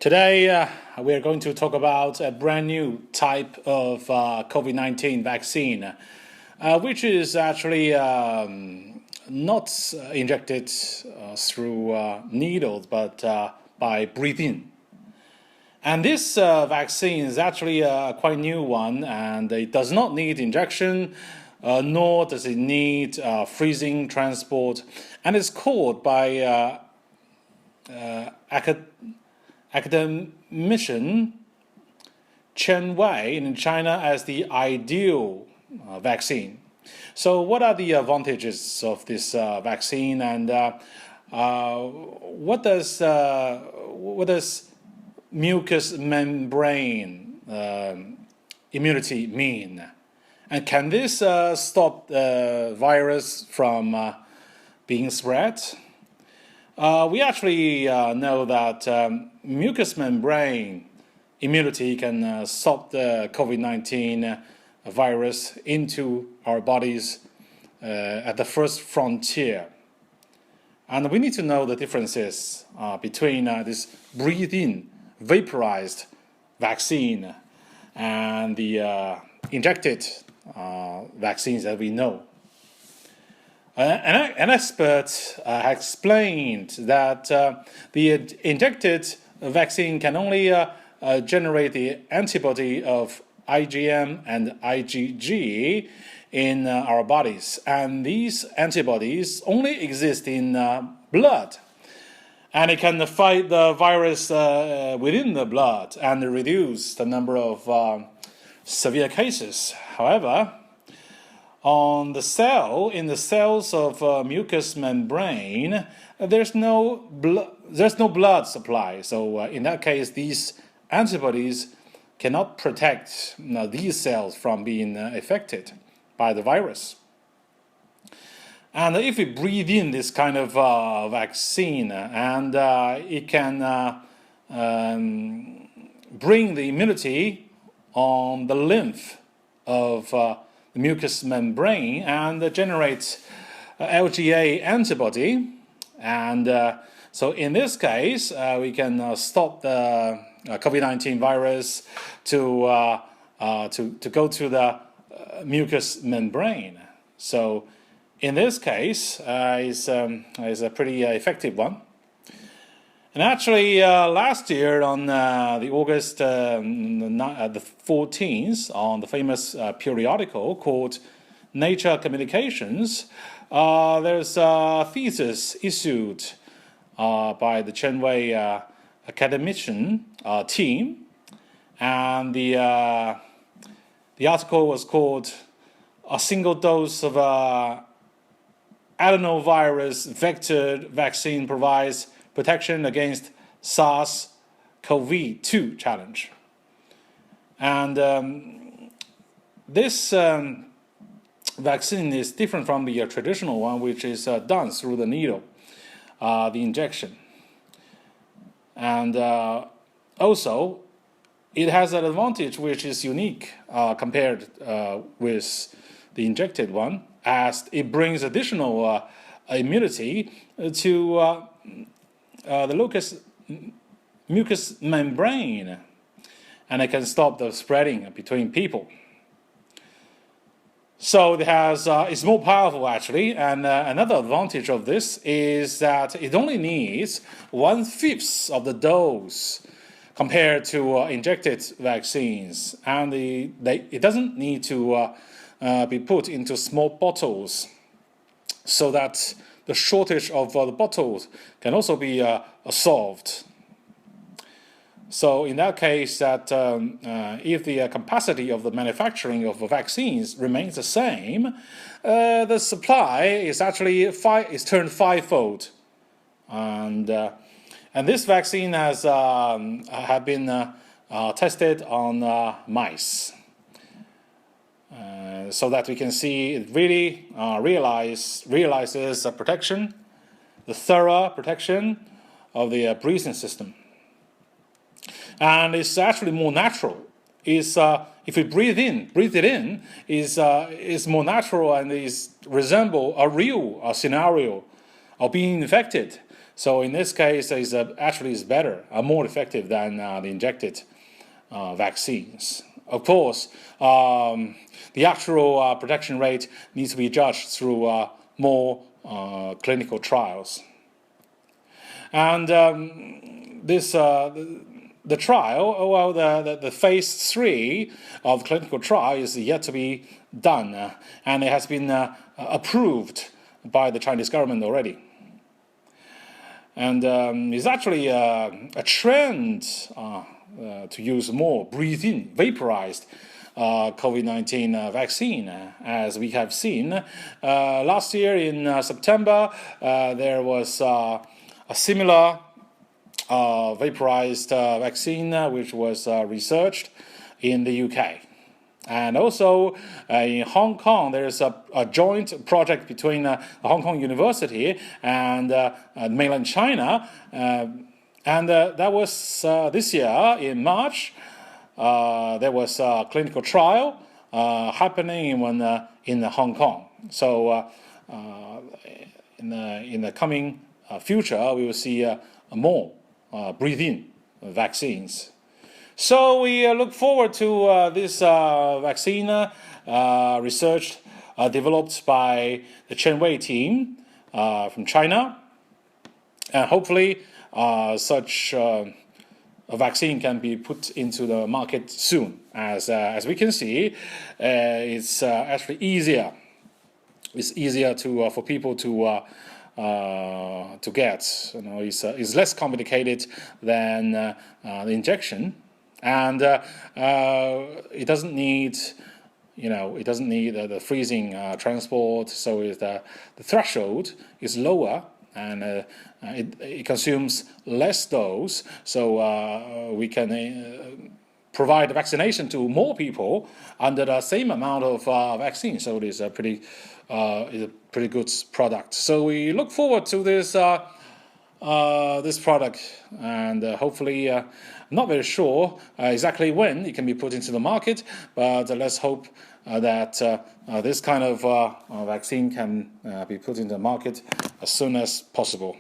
Today, we are going to talk about a brand new type of COVID-19 vaccine, which is actually not injected through needles, but by breathing. And this vaccine is actually a quite new one, and it does not need injection, nor does it need freezing transport, and it's called by academician Chen in China as the ideal vaccine. So what are the advantages of this vaccine, and what does mucous membrane immunity mean? And can this stop the virus from being spread? We actually know that mucous membrane immunity can stop the COVID-19 virus into our bodies at the first frontier. And we need to know the differences between this breathe-in, vaporized vaccine and the injected vaccines that we know. An expert explained that the injected vaccine can only generate the antibody of IgM and IgG in our bodies, and these antibodies only exist in blood, and it can fight the virus within the blood and reduce the number of severe cases. However, in the cells of mucous membrane, there's no blood supply. So in that case, these antibodies cannot protect these cells from being affected by the virus. And if we breathe in this kind of vaccine, and it can bring the immunity on the lymph of the mucous membrane and generates LGA antibody, and so in this case we can stop the COVID-19 virus to go to the mucous membrane. So in this case is a pretty effective one. And actually, last year on the August the 14th, on the famous periodical called Nature Communications, there's a thesis issued by the Chen academician team, and the article was called "A Single Dose of Adenovirus Vector Vaccine Provides Protection Against SARS-CoV-2 Challenge." And this vaccine is different from the traditional one, which is done through the needle, the injection. And also, it has an advantage which is unique compared with the injected one, as it brings additional immunity to the mucous membrane, and it can stop the spreading between people. So it's more powerful actually, and another advantage of this is that it only needs 1/5 of the dose compared to injected vaccines, and it doesn't need to be put into small bottles, so that the shortage of the bottles can also be solved. So in that case, that if the capacity of the manufacturing of the vaccines remains the same, the supply is actually turned fivefold, and this vaccine has been tested on mice, so that we can see it really realizes the protection, the thorough protection of the breathing system. And it's actually more natural. If we breathe it in, is more natural and resemble a real scenario of being infected. So in this case, it's actually is better, more effective than the injected vaccines. Of course, the actual protection rate needs to be judged through more clinical trials. And the trial, well, the phase 3 of the clinical trial is yet to be done, and it has been approved by the Chinese government already. And it's actually a trend to use more breathe-in, vaporized COVID-19 vaccine. As we have seen, last year in September, there was a similar vaporized vaccine which was researched in the UK. And also in Hong Kong, there's a joint project between the Hong Kong University and mainland China. And that was this year in March. There was a clinical trial happening in Hong Kong. So in the coming future, we will see more breathe-in vaccines. So we look forward to this vaccine researched, developed by the Chen team from China. And hopefully such a vaccine can be put into the market soon. As we can see, it's actually easier. It's easier for people to get. It's less complicated than the injection. And it doesn't need, the freezing transport. So the threshold is lower, and it consumes less dose. So we can provide vaccination to more people under the same amount of vaccine. So it is a pretty good product. So we look forward to this product, and hopefully, not very sure exactly when it can be put into the market, but let's hope that this kind of vaccine can be put into the market as soon as possible.